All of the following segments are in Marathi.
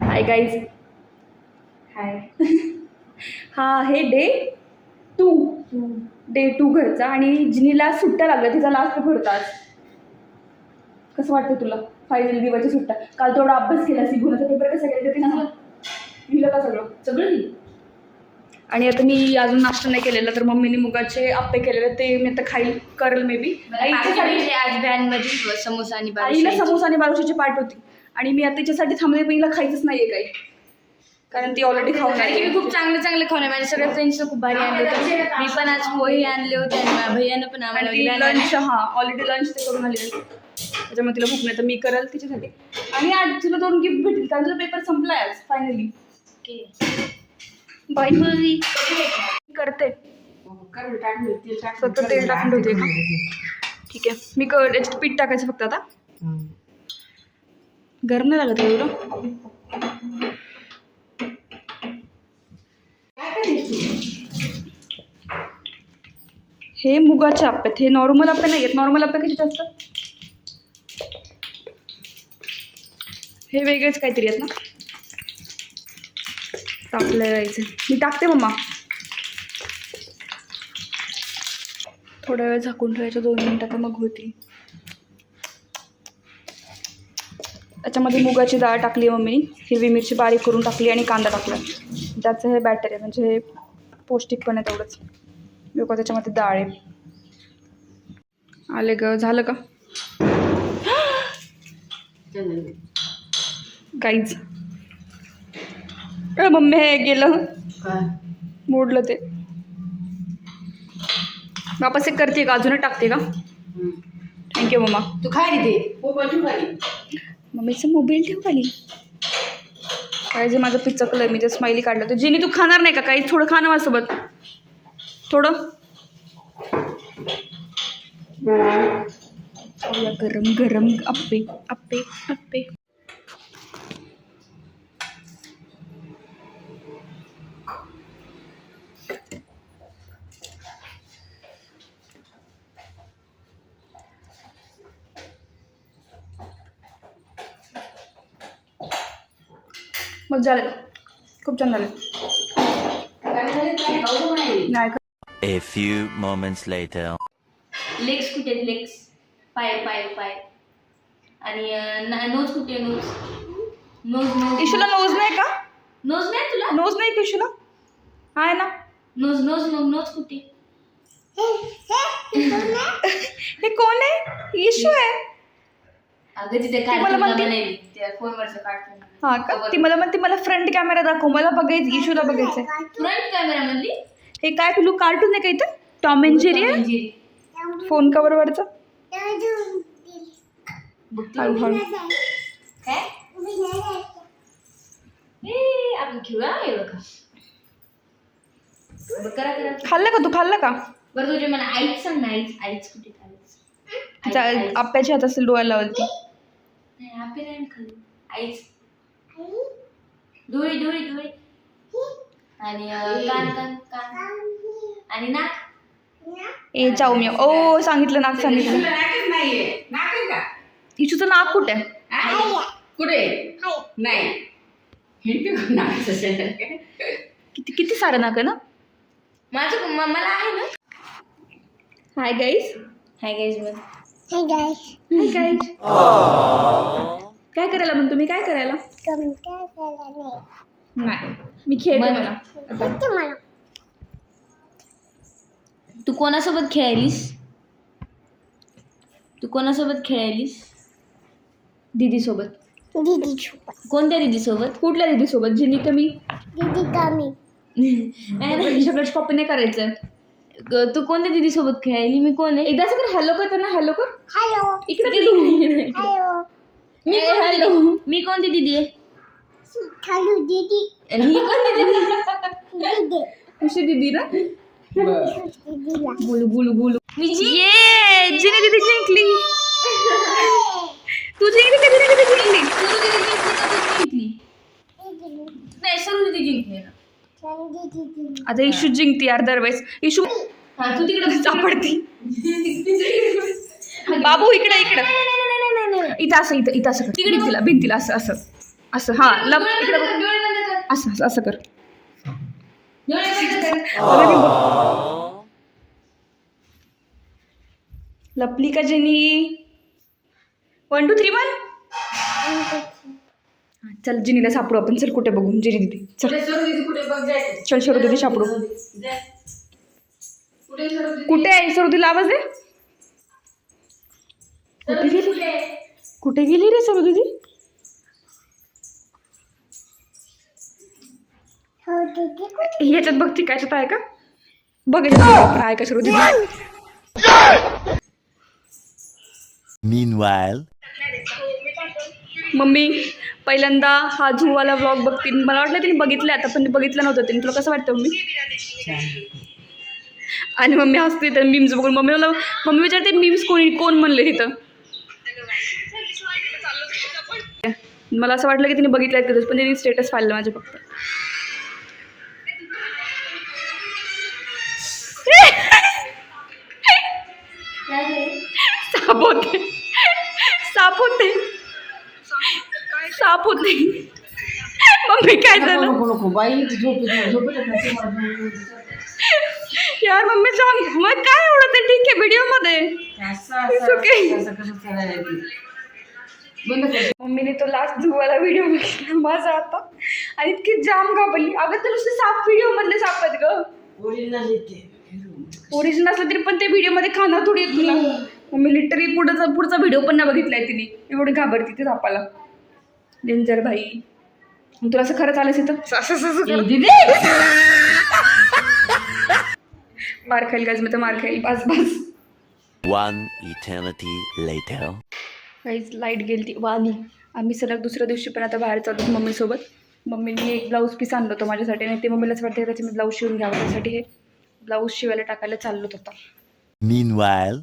Hi guys. हाय. हा आहे डे 2 घरचा आणि जिनीला सुट्ट्या लागल्या. तिचा लास्ट पेपर होता आज. कसं वाटतं तुला फायनल दिवाळीच्या सुट्ट्या? काल तेवढा अभ्यास केला सिगुनाचा पेपर कसा गेला ते सांग. लिहिलं का सगळं लिहिलं. आणि आता मी अजून नाश्ता नाही केलेला तर मम्मीने मुगाचे आप्पे केलेले ते मी आता खाईल करेल मे बी. आज व्हॅनमध्ये समोसा आणि आईला समोसा आणि बालुशाची पाठ होती आणि मी आता तिच्यासाठी थांबले पण हिला खायचंच नाहीये काही कारण ती ऑलरेडी खाऊन आली. मी खूप चांगलं खाऊन आहे. माझ्या सगळ्या फ्रेंड्सला खूप भारी आणले होते. मी पण आज पोहे आणले होते आणि माझ्या भैयानं पण आम्हाला लंच ऑलरेडी लंच ते करून आलेले त्याच्यामुळे तिला भूक नाही तर मी करेल तिच्यासाठी. आणि आज तुला 2 गिफ्ट भेटेल कारण तुझा पेपर संपलाय आज फायनली. बाई करते फक्त तेल टाकून ठेवते का? ठीक आहे मी याच्यात पीठ टाकायचं फक्त आता. गरम नाही लागत एवढं. हे मुगाचे आप्पे आहेत. हे नॉर्मल आप्पे नाही आहेत. नॉर्मल आप्पे कसे असतात हे वेगळेच काहीतरी आहेत ना. टाकलं जायचं मी टाकते मम्मा. थोडा वेळ झाकून ठेवायचं 2 मिनिटात मग होतील. त्याच्यामध्ये मुगाची डाळ टाकली आहे मम्मीने. हिरवी मिरची बारीक करून टाकली आणि कांदा टाकला. त्याचं हे बॅटर आहे म्हणजे हे पौष्टिक पण आहे तेवढंच. लोक त्याच्यामध्ये डाळ आहे. आले ग झालं का काहीच. मम्मी हे गेलं मोडलं ते वापस एक करते का अजूनच टाकते का? Thank you mamma. तू खाय रे मम्मीचं मोबाईल ठेव खाली. काय जे माझं पिचकलं मी ते स्माइली काढलं तर जिनी तू खाणार नाही का काही? थोडं खा ना माझ्यासोबत थोडं. गरम गरम आप्पे आप्पे आप्पे. मग झालं खूप छान झालं. नाही A few moments later. Legs कुठे? लेग्स पाय पाय पाय आणि नोज कुठे? नोज इशूला नोज नाही का? नोज नाही तुला? नोज नाही का इशूला? आहे ना नोज कुठे? हे कोण आहे? इशू आहे. अगं तिथे मला म्हणते फोनवरचं कार्टून. हा का? ती मला म्हणते मला फ्रंट कॅमेरा दाखव. मला बघायचं इशूला बघायचंय. फ्रंट कॅमेरा म्हणली? हे काय पिलू कार्टून आहे का इथं? टॉम अँड जेरी आहे फोन कव्हरवरचं. हळूहळू काय आपण खेळूया एवढं का? करा खाल्लं का तू? खाल्लं का? बरं तुझे मला आईच सांग ना. आईच कुठे? तिच्या आप्याच्या हात असेल डोळ्याला लावली. नाही आपे नाही खाल्ली. आईच डोळी आणि कान आणि नाक. ए चाऊमिया ओ सांगितलं नाक सांगितलं. इशूचं नाक कुठे आहे? कुठे नाही किती सारं नाक आहे ना. माझं मला आहे ना. Hi guys. हाय गाईज काय करायला मग तुम्ही? काय करायला? नाही मी खेळते. मला तू कोणासोबत खेळायलीस? दीदी सोबत. कोणत्या दीदी सोबत? कुठल्या दीदी सोबत? जिनी का मी? नाही सगळ्याच कॉपी नाही करायचं. तू कोणत्या दीदी सोबत खेळायली? मी कोण आहे? एकदा सगळं हॅलो कर ना. हॅलो कर इकडे. मी कोणती दीदी आहे? खुशी दीदी ना. बोलू ये जिनी दीदी जिंकली. तू जिंकली का जिनी दीदी जिंकली? नाही सरू दीदी जिंकली ना. आता इशू जिंकती यार दरवेळेस. इशू तू तिकडे सापडती. बाबू इकडे इथं असं भिंतीला असं असं हां इकडे बघ. असं असं कर. अरे मी बघ. लपली का जेनी? 1 2 3 1. चल जिनीला सापडू आपण. चल कुठे बघू जिनी दिदी. चल चल शरू दिदी सापडू. कुठे आहे सरुदीला आवाज दे. कुठे गेली रे सरू दिदी? ह्याच्यात बघती काय आहे का बघ याच्यात आहे का सरू दिदी. Meanwhile, मम्मी पहिल्यांदा हा झूवाला व्लॉग बघते. मला वाटलं तिने बघितलं आता पण बघितलं नव्हतं तिने. तुला कसं वाटतं मम्मी? आणि मम्मी हसते तर मीम्स बघून. मम्मी विचारते मीम्स कोण म्हणले तिथं. मला असं वाटलं की तिने बघितलं आहेत पण तिने स्टेटस पाहिलं माझे फक्त. साप होते मम्मी काय झालं यार मम्मी सांग मग काय एवढं ते ठीक आहे व्हिडिओ मध्ये. मम्मीने तो लास्ट धुवाला व्हिडिओ बघितला माझा आता आणि इतकी जाम घाबरली. अगं तर नुसते साप व्हिडिओ मधले साप आहेत ग. ओरिजिनल असलं तरी पण ते व्हिडिओ मध्ये खाणार थोडी येत तुला. मम्मी लिटरली पुढचा व्हिडिओ पण नाही बघितलाय तिने. एवढी घाबरती ते सापाला. डेंजर भाई. तुला असं खरंच आलंच इथं मार खाईल गाज मी तर मार खाईल. बस 1 eternity later. काहीच लाईट गेली ती वाली. आम्ही सलग दुसऱ्या दिवशी पण आता बाहेर चालतो मम्मीसोबत. मम्मीने एक ब्लाऊज पीस आणलं होतं माझ्यासाठी आणि ते मम्मीलाच वाटते त्याचे मी ब्लाऊज शिवून घ्यावं. त्यासाठी हे ब्लाऊज शिवायला टाकायला चाललो होता. Meanwhile,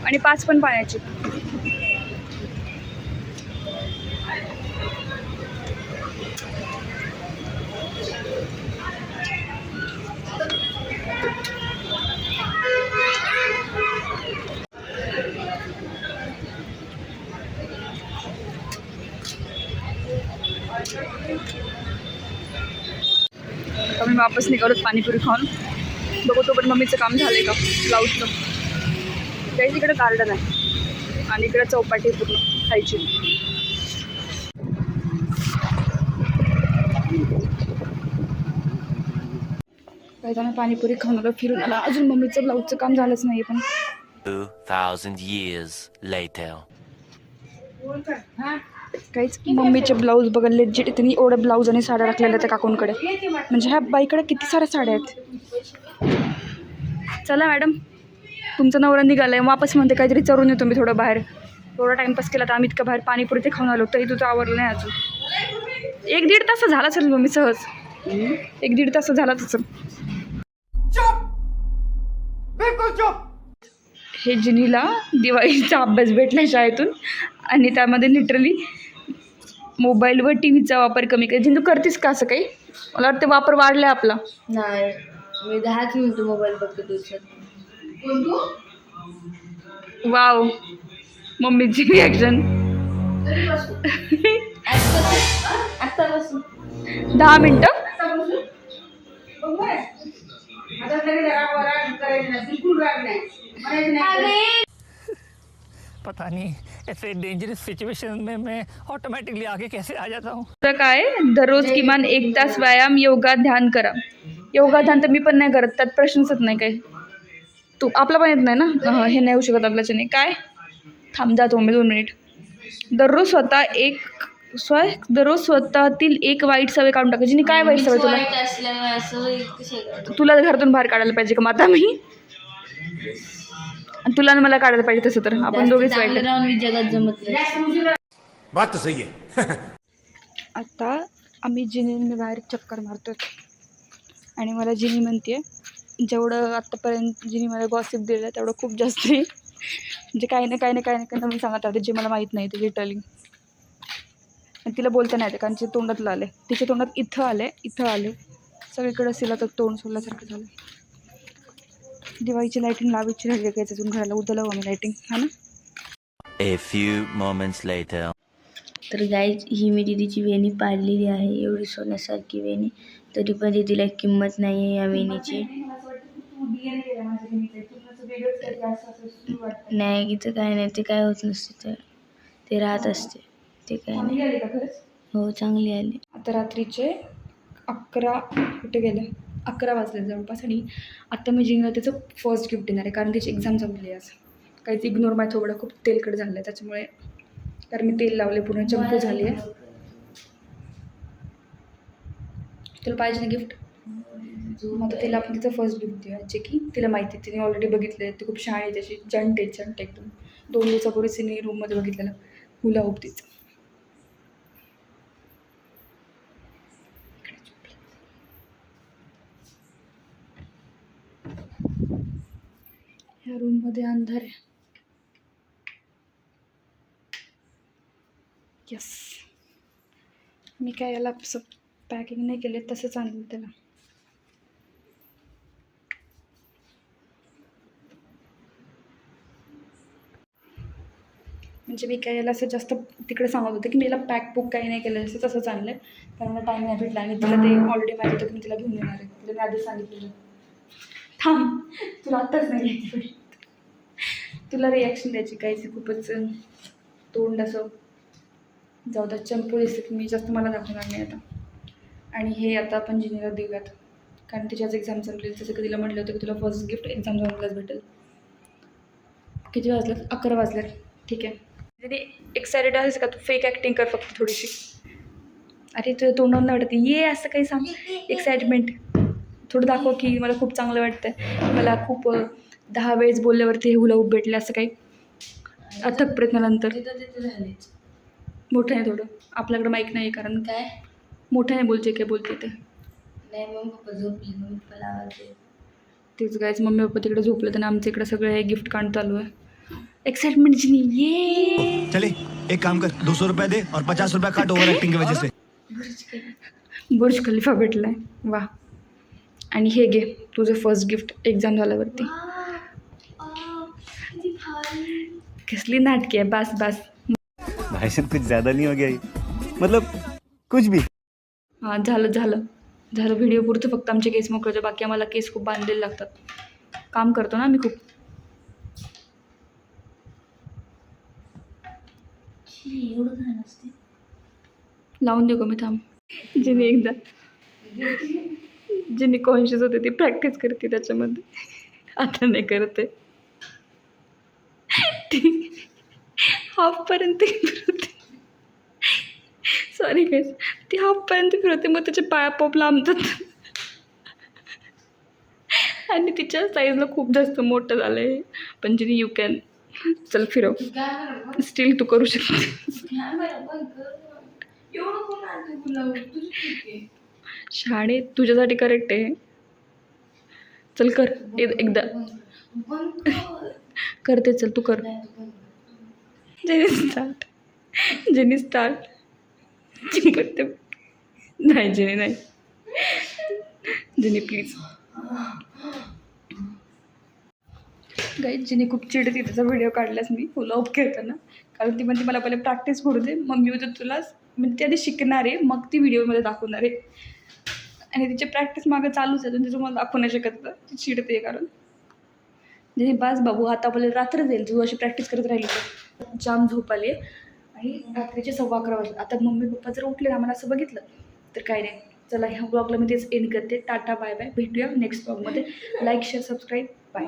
आणि 5 पण पाण्याची. मी वापस निघालोत पाणीपुरी खाऊन. बघू तो पण मम्मीचं काम झालंय का ब्लाऊजचं. काही तिकडे गार्डन आहे आणि इकडे चौपाटी पूर्ण खायची. काही आम्ही पाणीपुरी खाऊन आलो फिरून आला. अजून मम्मीचं ब्लाऊजचं काम झालंच नाही पण. 2000 years later. काहीच मम्मीचे ब्लाऊज बघा लेजिट त्यांनी एवढं ब्लाऊज आणि साड्या राखलेल्या त्या काकूंकडे. म्हणजे ह्या बाईकडे किती साऱ्या साड्या आहेत. चला मॅडम तुमचा नवरा निघालाय वापस म्हणते काहीतरी चरून येतो मी थोडं बाहेर. थोडा टाईमपास केला तर आम्ही इतकं बाहेर पाणीपुरी ते खाऊन आलो तरी तुझं आवरलं नाही अजून. 1-1.5 तास झाला असेल मम्मी सहज. 1-1.5 तास झाला तसं. हे जिनीला दिवाळीचा अभ्यास भेटला शाळेतून आणि त्यामध्ये लिटरली मोबाईल व टी व्हीचा वापर कमी कर. जिन तू करतेस का असं काही? मला वाटतं वापर वाढलाय आपला. नाही मी 10 मिनिट मोबाईल बघते दिवसात. वाव मम्मीची रिॲक्शन. 10 मिनिटं. पता नहीं ऐसे डेंजरस सिचुएशन में मैं ऑटोमेटिकली आगे कैसे आ जाता हूँ. तर काय दररोज किमान 1 तास व्यायाम योगा ध्यान करा. योगा ध्यान तर मी पण नाही करत त्यात प्रश्नच नाही काही. तू आपला पण येत नाही ना. हे नाही होऊ शकत आपल्याच्याने. काय थांब जातो मी 2 मिनिट. दररोज स्वतःतील एक वाईट सवय काढून टाकायची. काय वाईट सवय तुला? तुला घरातून बाहेर काढायला पाहिजे का माता मी? तुला आणि मला काढायला पाहिजे तसं तर आपण दोघेच वाईट. जगात जमत नाही. बात तो सही है. आता आम्ही जिनीने बाहेर चक्कर मारतोय आणि मला जिनी म्हणते जेवढं आत्तापर्यंत जिनी मला गॉसिप दिलं तेवढं खूप जास्त आहे. म्हणजे काही ना मी सांगत राहते जे मला माहीत नाही ते लिटरली. आणि तिला बोलता नाही येते कारण तिच्या तोंडातलं आले. तिच्या तोंडात इथं आले सगळीकडे असेल तर तोंड सोडल्यासारखं झालं. दिवाळीची लायटिंग लावायची राहिली काय अजून घराला, उद्या लावू आम्ही लायटिंग, हा ना. A few moments later. तर गाईज ही मी दीदीची वेणी पाडलेली आहे, एवढी सोन्यासारखी वेणी, तरी पण दीदीला किंमत नाही आहे या वेणीची. नाही इथं काय नाही, ते काय होत नसते, तर ते राहत असते, ते काय नाही. हो चांगली आली. आता रात्रीचे 11 कुठे गेले, 11 वाजले जवळपास. आणि आता मी जिंकला त्याचं फर्स्ट गिफ्ट देणार आहे, कारण त्याची एक्झाम संपली आज. काहीच इग्नोर माय थोडं खूप तेलकट झालं आहे त्याच्यामुळे, कारण मी तेल लावले पूर्ण चंपू झाली आहे. तुला पाहिजे ना गिफ्ट, मग आता तिला आपण तिचं फर्स्ट गिफ्ट देऊया, जे की तिला माहिती आहे, तिने ऑलरेडी बघितलं. ती खूप छान आहे, त्याची जंट एकदम. 2 दिवसापूर्वी तिने रूममध्ये बघितलेलं हुला होप तिचं. या रूममध्ये अंधार आहे. यस, मी काय याला असं पॅकिंग नाही केले, तसंच आणलं त्याला. म्हणजे मी काय याला असं जास्त तिकडे सांगत होते की मी याला पॅक बुक काही नाही केलं, असं तसंच आणलं आहे. कारण मला टाईम नाही भेटला आणि तिला ते ऑलरेडी माहिती होतं की मी तिला घेऊन येणार आहे. तिला मी आधीच सांगितलेलं. थांब, तुला आत्ताच नाही घ्यायची, तुला रिॲक्शन द्यायची काहीच, खूपच तोंड असं. जाऊ द्या, चंपू दिसते की मी जास्त मला दाखवणार नाही आता. आणि हे आता आपण जिनीला देऊयात, कारण तिची आज एक्झाम संपली. जसं की तिला म्हटलं होतं की तुला फर्स्ट गिफ्ट एक्झाम संपल्याच भेटेल. किती वाजल्यात? 11 वाजल्यात. ठीक आहे. तरी एक्सायटेड आहेस का तू? फेक ॲक्टिंग कर फक्त थोडीशी. अरे तुझ्या तोंडावर वाटत ये असं काही सांग, एक्साइटमेंट थोडं दाखव की मला खूप चांगलं वाटतं, मला खूप 10 वेळेस बोलल्यावरती हे हुलाहूप भेटले, असं काही अथक प्रयत्नानंतर. मोठं आहे थोडं, आपल्याकडं माईक नाही, कारण काय मोठं नाही बोलते, काय बोलते ते. नाही, मग पप्पा झोपले, मग पप्पाला आवाज येईल. तेच गायच, मम्मी पप्पा तिकडे झोपले तर आमच्या इकडे सगळं हे गिफ्ट काढ चालू आहे. एक्साइटमेंट जिनी, ये चले एक काम कर, 200 रुपया दे और 50 रुपया काट ओवर एक्टिंग की वजह से. बुर्ज खलिफा भेटलाय, वा. आणि हे घे तुझं फर्स्ट गिफ्ट एक्झाम झाल्यावरती. कसली नाटकी आहे, बस बस. भाई साहब कुछ ज़्यादा नहीं हो गया ये? मतलब कुछ भी. हां, झालं व्हिडिओ पुरतं फक्त आमचे केस मोकळते, बाकी आम्हाला केस खूप बांधलेले लागतात. काम करतो ना आम्ही खूप. एवढं घाण असते. लावून देऊ का मी? थांब. जिने कॉन्शियस होते ती प्रॅक्टिस करते त्याच्यामध्ये, आता नाही करते. ती हाफपर्यंत फिरवते, सॉरी गाईज, ती हाफपर्यंत फिरवते, मग त्याचे पाया पॉप लांबतात आणि तिच्या साईजला खूप जास्त मोठं झालं आहे. पण जिने यू कॅन, चल फिरव, स्टील तू करू शकते. शाळेत तुझ्यासाठी करेक्ट आहे. चल कर एकदा, करते, चल तू कर. जेनी स्टार्ट चिंपते नाही, जेनी नाही, जेनी प्लीज. गाईज, जिने खूप चिडते त्याचा व्हिडिओ काढलास मी हुलाहूप खेळताना, कारण ती म्हणते मला पहिले प्रॅक्टिस करू दे, मग मी उद्या तुला म्हणजे ती आधी शिकणार आहे, मग ती व्हिडिओमध्ये दाखवणार आहे. आणि तिची प्रॅक्टिस मागं चालूच आहे, तिचं मला दाखवू नाही शकत, ती चिडते. कारण जिने बास बाबू, आता आपल्याला रात्र जाईल तू अशी प्रॅक्टिस करत राहिली तर. जाम झोप आली आणि रात्रीचे 11:15 वाजले. आता मम्मी पप्पा जर उठले आम्हाला असं बघितलं तर काय नाही. चला, ह्या ब्लॉगला मी तेच एंड करते. टाटा बाय बाय, भेटूया नेक्स्ट ब्लॉगमध्ये. Like share subscribe, bye.